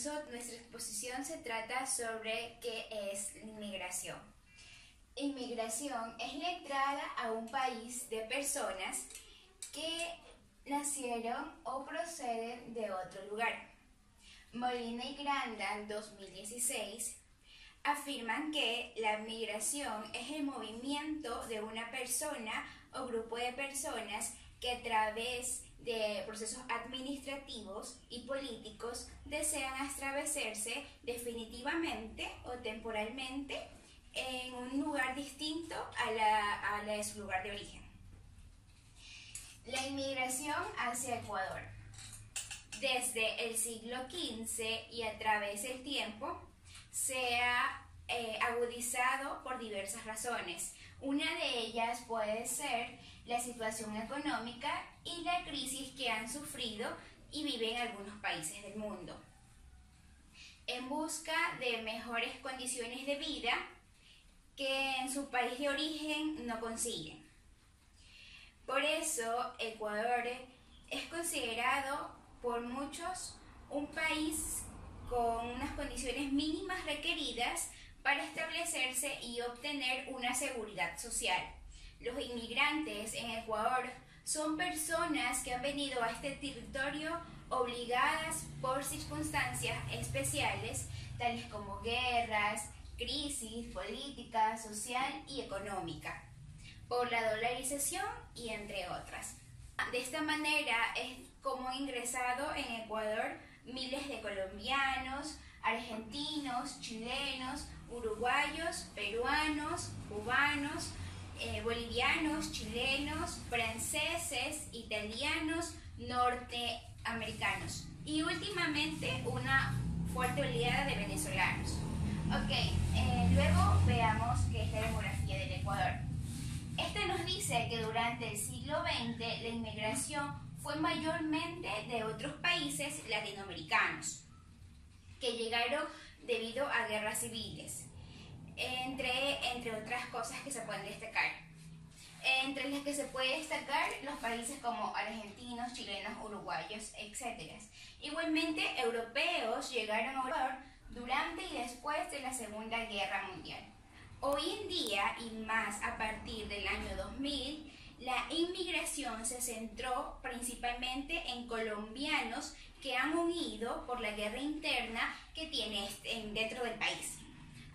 nuestra exposición se trata sobre qué es la inmigración. Inmigración es la entrada a un país de personas que nacieron o proceden de otro lugar. Molina y Granda, en 2016, afirman que la migración es el movimiento de una persona o grupo de personas que a través de procesos administrativos y políticos desean establecerse definitivamente o temporalmente en un lugar distinto a la de su lugar de origen. La inmigración hacia Ecuador. Desde el siglo XV y a través del tiempo se ha agudizado por diversas razones. Una de ellas puede ser la situación económica y la crisis que han sufrido y viven algunos países del mundo. En busca de mejores condiciones de vida que en su país de origen no consiguen. Por eso, Ecuador es considerado por muchos un país con unas condiciones mínimas requeridas para establecerse y obtener una seguridad social. Los inmigrantes en Ecuador son personas que han venido a este territorio obligadas por circunstancias especiales, tales como guerras, crisis política, social y económica, por la dolarización y entre otras. De esta manera es como han ingresado en Ecuador miles de colombianos, argentinos, chilenos, uruguayos, peruanos, cubanos, bolivianos, chilenos, franceses, italianos, norteamericanos y últimamente una fuerte oleada de venezolanos. Luego veamos qué es la demografía del Ecuador. Esta nos dice que durante el siglo XX la inmigración fue mayormente de otros países latinoamericanos que llegaron debido a guerras civiles, entre otras cosas que se pueden destacar. Entre las que se puede destacar los países como argentinos, chilenos, uruguayos, etc. Igualmente, europeos llegaron a Ecuador durante y después de la Segunda Guerra Mundial. Hoy en día, y más a partir del año 2000, la inmigración se centró principalmente en colombianos que han huido por la guerra interna que tiene dentro del país,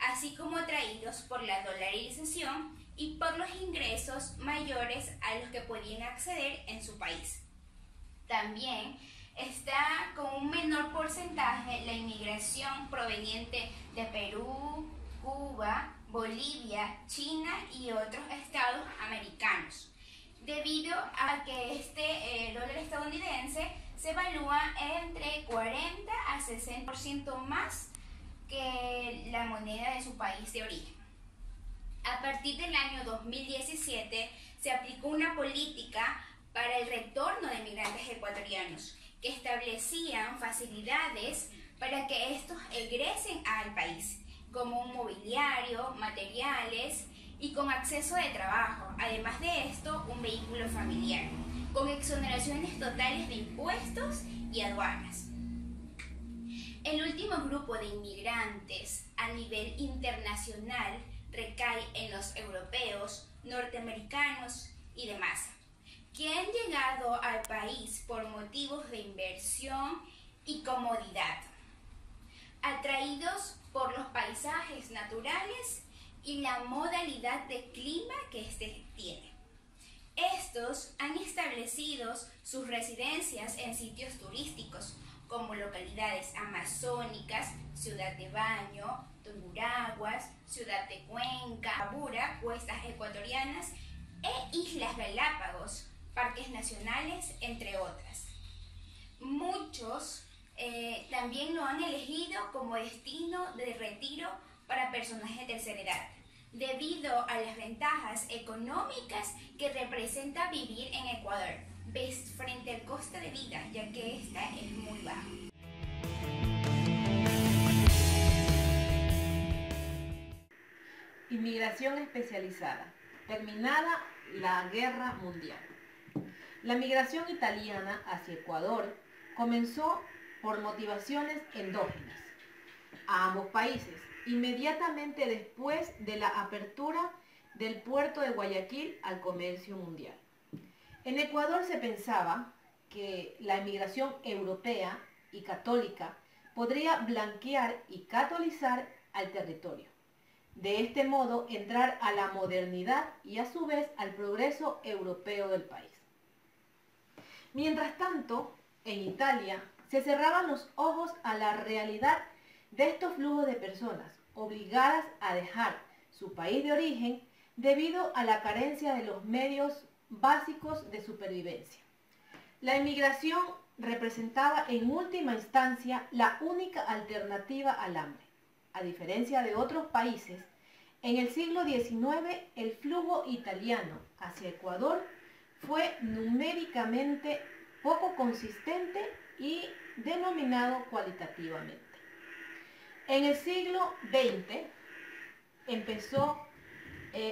así como atraídos por la dolarización y por los ingresos mayores a los que podían acceder en su país. También está con un menor porcentaje la inmigración proveniente de Perú, Cuba, Bolivia, China y otros estados americanos, debido a que este dólar estadounidense se evalúa entre 40 a 60% más que la moneda de su país de origen. A partir del año 2017 se aplicó una política para el retorno de migrantes ecuatorianos que establecían facilidades para que estos egresen al país, como un mobiliario, materiales y con acceso de trabajo. Además de esto, un vehículo familiar, con exoneraciones totales de impuestos y aduanas. El último grupo de inmigrantes a nivel internacional recae en los europeos, norteamericanos y demás, que han llegado al país por motivos de inversión y comodidad, atraídos por los paisajes naturales y la modalidad de clima que éste tiene. Estos han establecido sus residencias en sitios turísticos como localidades amazónicas, Ciudad de Baño, Tungurahuas, Ciudad de Cuenca, Cabura, Cuestas Ecuatorianas e Islas Galápagos, parques nacionales, entre otras. Muchos también lo han elegido como destino de retiro para personas de tercera edad, debido a las ventajas económicas que representa vivir en Ecuador frente al coste de vida, ya que esta es muy bajo. Inmigración especializada. Terminada la Guerra Mundial. La migración italiana hacia Ecuador comenzó por motivaciones endógenas a ambos países, inmediatamente después de la apertura del puerto de Guayaquil al comercio mundial. En Ecuador se pensaba que la emigración europea y católica podría blanquear y catolizar al territorio. De este modo, entrar a la modernidad y a su vez al progreso europeo del país. Mientras tanto, en Italia se cerraban los ojos a la realidad de estos flujos de personas obligadas a dejar su país de origen debido a la carencia de los medios básicos de supervivencia. La inmigración representaba en última instancia la única alternativa al hambre. A diferencia de otros países, en el siglo XIX el flujo italiano hacia Ecuador fue numéricamente poco consistente y denominado cualitativamente. En el siglo XX empezó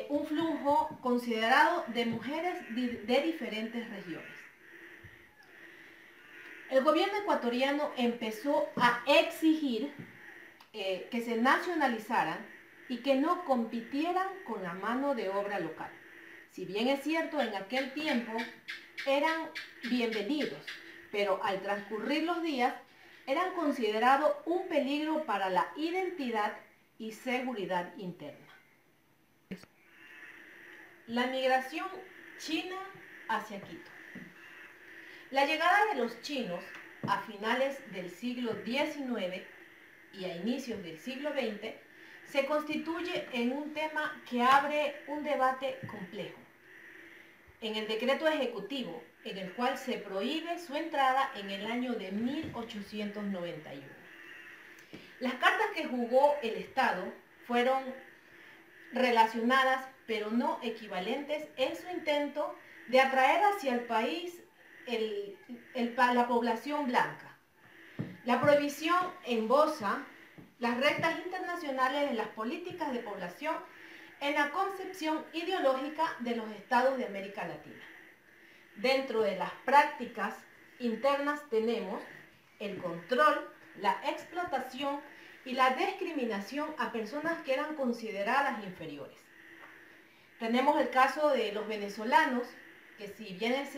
un flujo considerado de mujeres de diferentes regiones. El gobierno ecuatoriano empezó a exigir que se nacionalizaran y que no compitieran con la mano de obra local. Si bien es cierto, en aquel tiempo eran bienvenidos, pero al transcurrir los días eran considerados un peligro para la identidad y seguridad interna. La migración china hacia Quito. La llegada de los chinos a finales del siglo XIX y a inicios del siglo XX se constituye en un tema que abre un debate complejo. En el decreto ejecutivo, en el cual se prohíbe su entrada en el año de 1891. Las cartas que jugó el Estado fueron relacionadas, pero no equivalentes, en su intento de atraer hacia el país la población blanca. La prohibición esboza las rectas internacionales de las políticas de población en la concepción ideológica de los estados de América Latina. Dentro de las prácticas internas tenemos el control, la explotación y la discriminación a personas que eran consideradas inferiores. Tenemos el caso de los venezolanos, que si bien es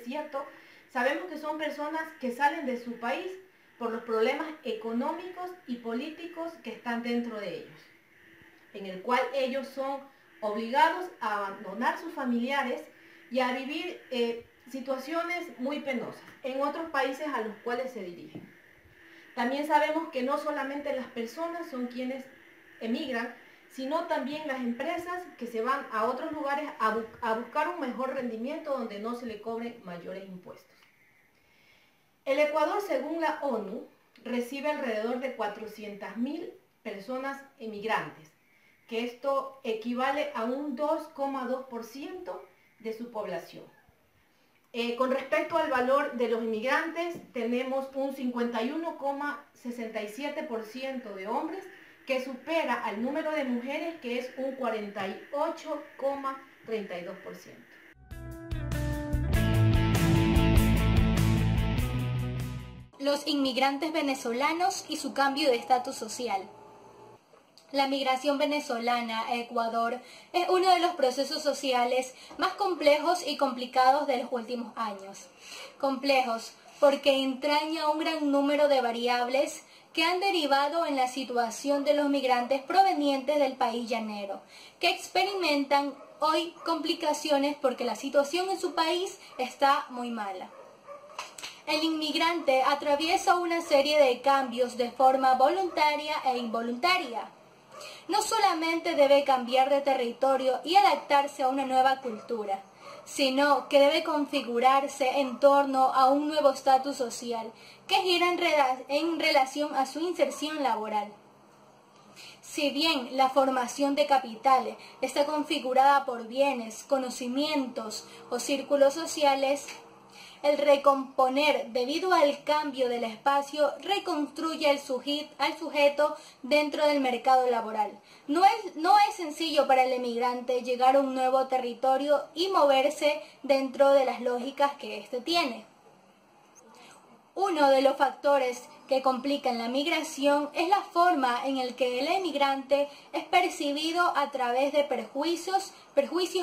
cierto, sabemos que son personas que salen de su país por los problemas económicos y políticos que están dentro de ellos, en el cual ellos son obligados a abandonar sus familiares y a vivir situaciones muy penosas en otros países a los cuales se dirigen. También sabemos que no solamente las personas son quienes emigran, sino también las empresas que se van a otros lugares a buscar un mejor rendimiento donde no se le cobren mayores impuestos. El Ecuador, según la ONU, recibe alrededor de 400.000 personas emigrantes, que esto equivale a un 2,2% de su población. Con respecto al valor de los inmigrantes, tenemos un 51,67% de hombres, que supera al número de mujeres, que es un 48,32%. Los inmigrantes venezolanos y su cambio de estatus social. La migración venezolana a Ecuador es uno de los procesos sociales más complejos y complicados de los últimos años. Complejos porque entraña un gran número de variables que han derivado en la situación de los migrantes provenientes del país llanero, que experimentan hoy complicaciones porque la situación en su país está muy mala. El inmigrante atraviesa una serie de cambios de forma voluntaria e involuntaria. No solamente debe cambiar de territorio y adaptarse a una nueva cultura, sino que debe configurarse en torno a un nuevo estatus social que gira en relación a su inserción laboral. Si bien la formación de capital está configurada por bienes, conocimientos o círculos sociales, el recomponer debido al cambio del espacio reconstruye al sujeto dentro del mercado laboral. No es sencillo para el emigrante llegar a un nuevo territorio y moverse dentro de las lógicas que éste tiene. Uno de los factores que complican la migración es la forma en la que el emigrante es percibido a través de prejuicios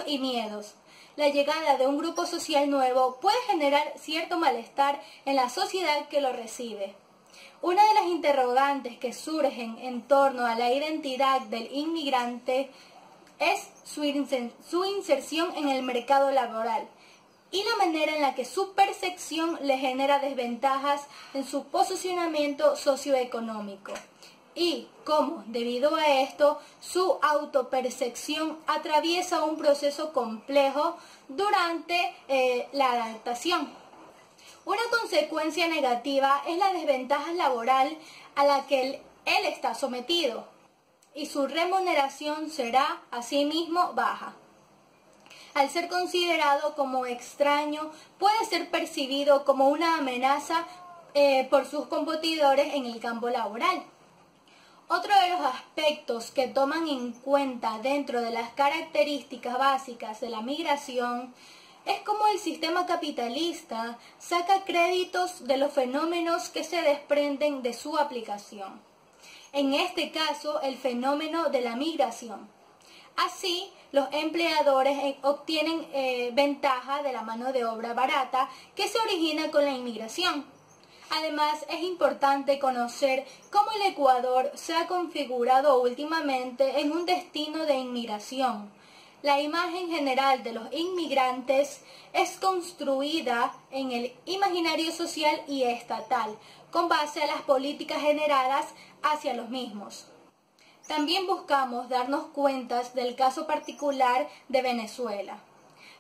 y miedos. La llegada de un grupo social nuevo puede generar cierto malestar en la sociedad que lo recibe. Una de las interrogantes que surgen en torno a la identidad del inmigrante es su inserción en el mercado laboral y la manera en la que su percepción le genera desventajas en su posicionamiento socioeconómico y cómo, debido a esto, su autopercepción atraviesa un proceso complejo durante la adaptación. Una consecuencia negativa es la desventaja laboral a la que él está sometido y su remuneración será asimismo baja. Al ser considerado como extraño, puede ser percibido como una amenaza por sus competidores en el campo laboral. Otro de los aspectos que toman en cuenta dentro de las características básicas de la migración es cómo el sistema capitalista saca créditos de los fenómenos que se desprenden de su aplicación. En este caso, el fenómeno de la migración. Así, los empleadores obtienen ventaja de la mano de obra barata que se origina con la inmigración. Además, es importante conocer cómo el Ecuador se ha configurado últimamente en un destino de inmigración. La imagen general de los inmigrantes es construida en el imaginario social y estatal, con base a las políticas generadas hacia los mismos. También buscamos darnos cuenta del caso particular de Venezuela.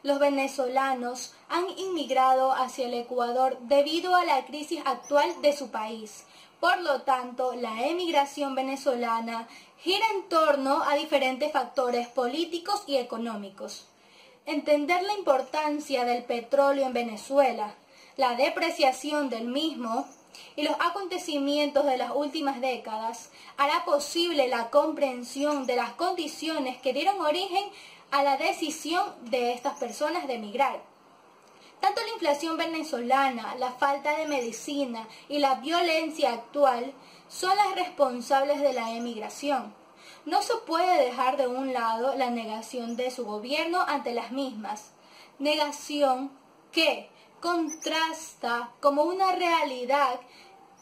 Los venezolanos han inmigrado hacia el Ecuador debido a la crisis actual de su país. Por lo tanto, la emigración venezolana gira en torno a diferentes factores políticos y económicos. Entender la importancia del petróleo en Venezuela, la depreciación del mismo y los acontecimientos de las últimas décadas hará posible la comprensión de las condiciones que dieron origen a la decisión de estas personas de emigrar. Tanto la inflación venezolana, la falta de medicina y la violencia actual son las responsables de la emigración. No se puede dejar de un lado la negación de su gobierno ante las mismas, negación que contrasta como una realidad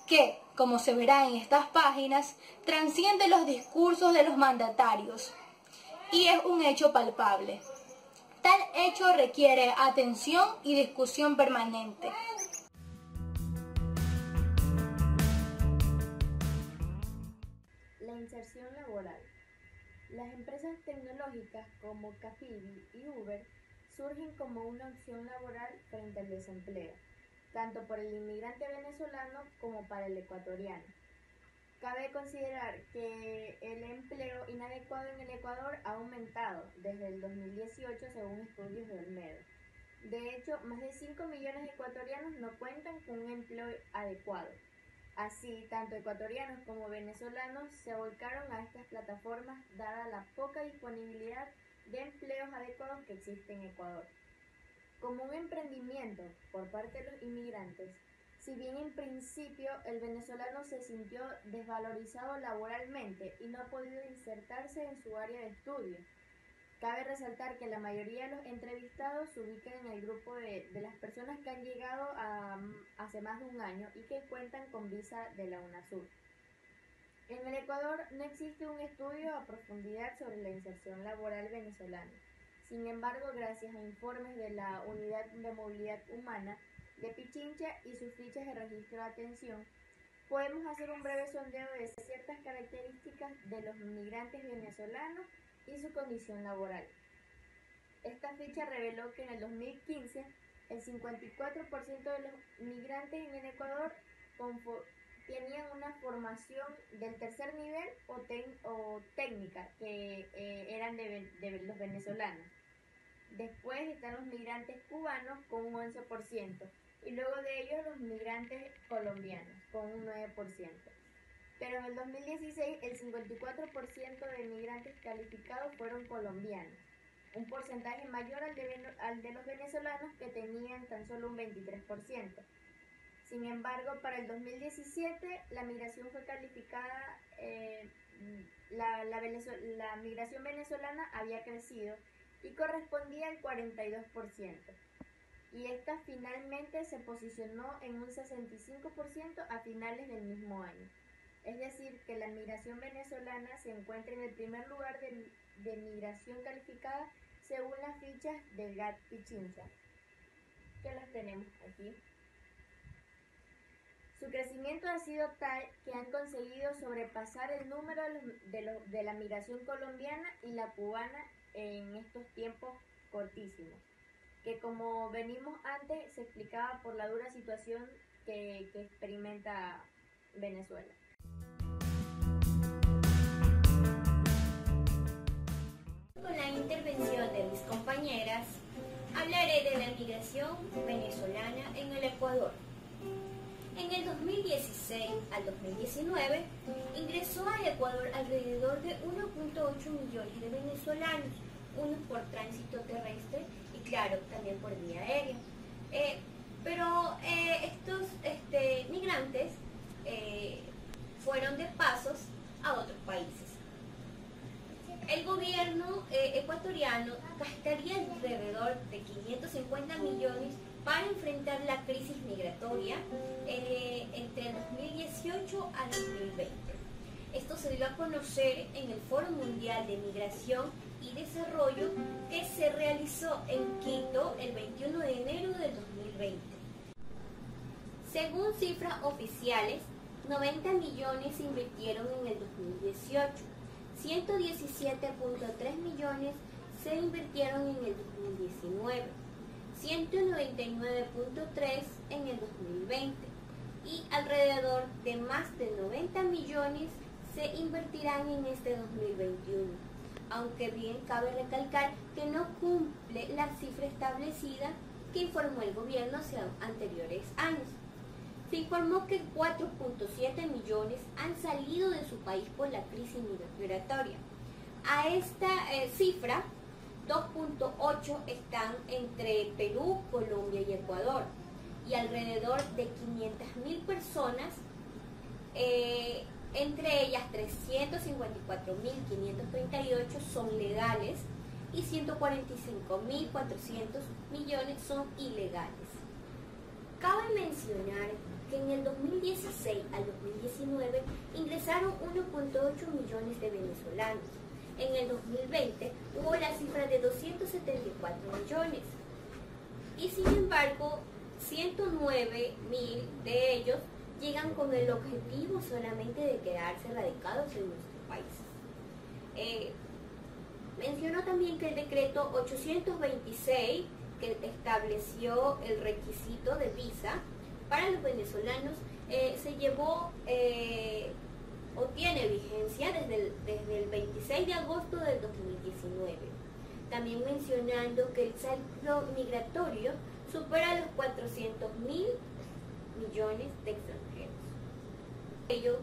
que, como se verá en estas páginas, trasciende los discursos de los mandatarios y es un hecho palpable. Tal hecho requiere atención y discusión permanente. La inserción laboral. Las empresas tecnológicas como Cafibi y Uber surgen como una opción laboral frente al desempleo, tanto por el inmigrante venezolano como para el ecuatoriano. Cabe considerar que el empleo inadecuado en el Ecuador ha aumentado desde el 2018 según estudios de Olmedo. De hecho, más de 5 millones de ecuatorianos no cuentan con un empleo adecuado. Así, tanto ecuatorianos como venezolanos se volcaron a estas plataformas dada la poca disponibilidad de empleos adecuados que existe en Ecuador. Como un emprendimiento por parte de los inmigrantes, si bien en principio el venezolano se sintió desvalorizado laboralmente y no ha podido insertarse en su área de estudio, cabe resaltar que la mayoría de los entrevistados se ubican en el grupo de las personas que han llegado hace más de un año y que cuentan con visa de la UNASUR. En el Ecuador no existe un estudio a profundidad sobre la inserción laboral venezolana. Sin embargo, gracias a informes de la Unidad de Movilidad Humana de Pichincha y sus fichas de registro de atención, podemos hacer un breve sondeo de ciertas características de los migrantes venezolanos y su condición laboral. Esta ficha reveló que en el 2015 el 54% de los migrantes en el Ecuador tenían una formación del tercer nivel o técnica, que eran de los venezolanos. Después están los migrantes cubanos con un 11%, y luego de ellos los migrantes colombianos con un 9%. Pero en el 2016 el 54% de migrantes calificados fueron colombianos, un porcentaje mayor al de los venezolanos que tenían tan solo un 23%. Sin embargo, para el 2017 la migración fue calificada, la migración venezolana había crecido y correspondía al 42%. Y esta finalmente se posicionó en un 65% a finales del mismo año. Es decir, que la migración venezolana se encuentra en el primer lugar de migración calificada según las fichas de GATT Pichincha, que las tenemos aquí. Su crecimiento ha sido tal que han conseguido sobrepasar el número de la migración colombiana y la cubana en estos tiempos cortísimos, que como venimos antes se explicaba por la dura situación que experimenta Venezuela. Con la intervención de mis compañeras, hablaré de la migración venezolana en el Ecuador. En el 2016 al 2019 ingresó al Ecuador alrededor de 1.8 millones de venezolanos, unos por tránsito terrestre y claro, también por vía aérea. Pero estos migrantes fueron de pasos a otros países. El gobierno ecuatoriano gastaría alrededor de 550 millones para enfrentar la crisis migratoria entre el 2018 al 2020. Esto se dio a conocer en el Foro Mundial de Migración y Desarrollo que se realizó en Quito el 21 de enero del 2020. Según cifras oficiales, 90 millones se invirtieron en el 2018, 117.3 millones se invirtieron en el 2019, 199.3 en el 2020 y alrededor de más de 90 millones se invertirán en este 2021, aunque bien cabe recalcar que no cumple la cifra establecida que informó el gobierno hacia anteriores años. Se informó que 4.7 millones han salido de su país por la crisis migratoria. A esta cifra, 2.8 están entre Perú, Colombia y Ecuador, y alrededor de 500.000 personas, entre ellas 354.538 son legales y 145.400 millones son ilegales. Cabe mencionar que en el 2016 al 2019 ingresaron 1.8 millones de venezolanos. En el 2020 hubo la cifra de 274 millones. Y sin embargo, 109.000 de ellos llegan con el objetivo solamente de quedarse radicados en nuestro país. Menciono también que el decreto 826, que estableció el requisito de visa para los venezolanos, se llevó o tiene vigencia desde el 26 de agosto del 2019. También mencionando que el saldo migratorio supera los 400.000 millones de extranjeros. Ello,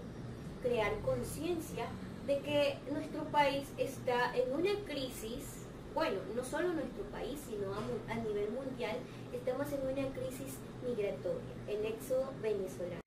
crear conciencia de que nuestro país está en una crisis. Bueno, no solo nuestro país, sino a nivel mundial, estamos en una crisis migratoria, el éxodo venezolano.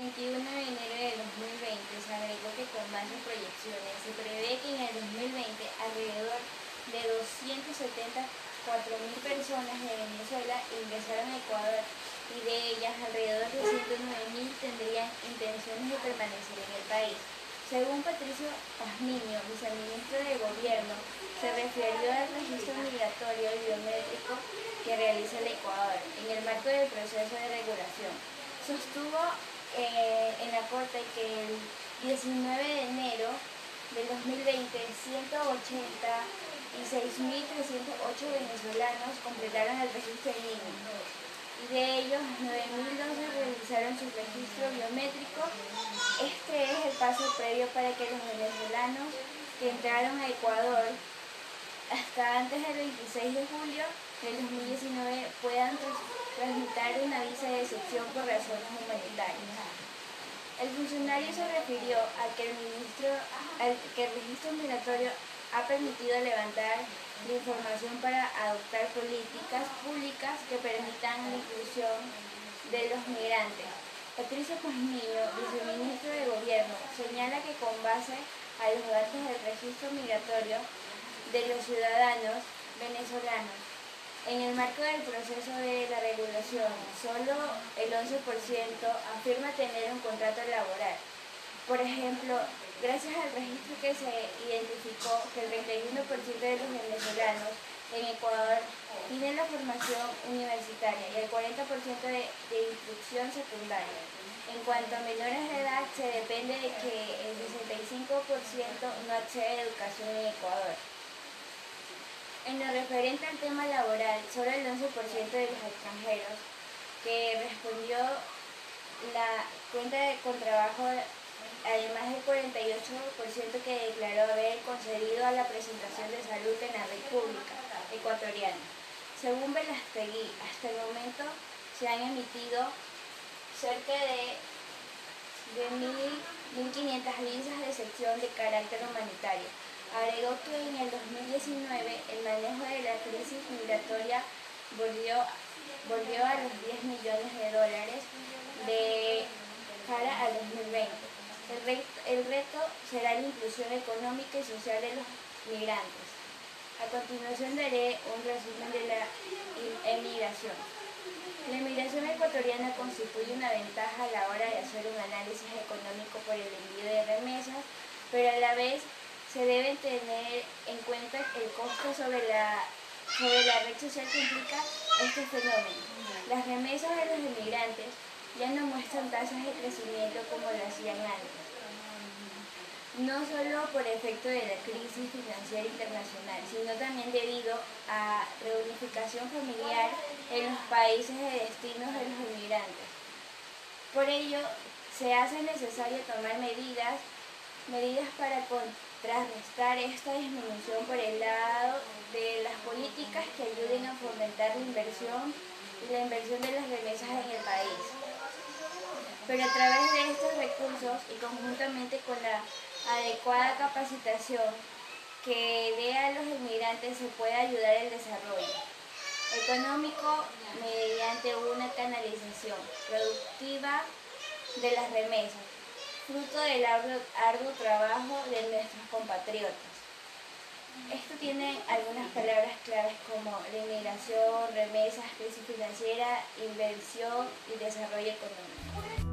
El 21 de enero de 2020 se agregó que con bajas proyecciones se prevé que en el 2020 alrededor de 274.000 personas de Venezuela ingresaron a Ecuador y de ellas alrededor de 109.000 tendrían intenciones de permanecer en el país. Según Patricio Pazmiño, viceministro de Gobierno, se refirió al registro migratorio y biométrico que realiza el Ecuador en el marco del proceso de regulación. Sostuvo en la Corte que el 19 de enero del 2020, 186.308 venezolanos completaron el registro en línea. Y de ellos, 9.012 realizaron su registro biométrico. Este es el paso previo para que los venezolanos que entraron a Ecuador hasta antes del 26 de julio del 2019 puedan tramitar una visa de excepción por razones humanitarias. El funcionario se refirió a que el registro migratorio ha permitido levantar la información para adoptar políticas públicas que permitan la inclusión de los migrantes. Patricio Pazmiño, viceministro de Gobierno, señala que con base a los datos del registro migratorio de los ciudadanos venezolanos, en el marco del proceso de la regulación, solo el 11% afirma tener un contrato laboral. Por ejemplo, gracias al registro que se identificó que el 31% de los venezolanos en Ecuador tienen la formación universitaria y el 40% de instrucción secundaria. En cuanto a menores de edad, se depende de que el 65% no accede a educación en Ecuador. En lo referente al tema laboral, solo el 11% de los extranjeros que respondió la cuenta de contrabajo, además del 48% que declaró haber concedido a la presentación de salud en la República Ecuatoriana. Según Velastegui, hasta el momento se han emitido cerca de 1.500 visas de excepción de carácter humanitario. Agregó que en el 2019 el manejo de la crisis migratoria volvió a los $10 millones de cara al 2020. El reto será la inclusión económica y social de los migrantes. A continuación daré un resumen de la emigración. La emigración ecuatoriana constituye una ventaja a la hora de hacer un análisis económico por el envío de remesas, pero a la vez se debe tener en cuenta el costo sobre la red social que implica este fenómeno. Las remesas de los inmigrantes ya no muestran tasas de crecimiento como lo hacían antes, no solo por efecto de la crisis financiera internacional, sino también debido a reunificación familiar en los países de destinos de los inmigrantes. Por ello, se hace necesario tomar medidas para contrarrestar esta disminución por el lado de las políticas que ayuden a fomentar la inversión de las remesas en el país. Pero a través de estos recursos y conjuntamente con la adecuada capacitación que dé a los inmigrantes se puede ayudar al desarrollo económico mediante una canalización productiva de las remesas, fruto del arduo trabajo de nuestros compatriotas. Esto tiene algunas palabras claves como la inmigración, remesas, crisis financiera, inversión y desarrollo económico.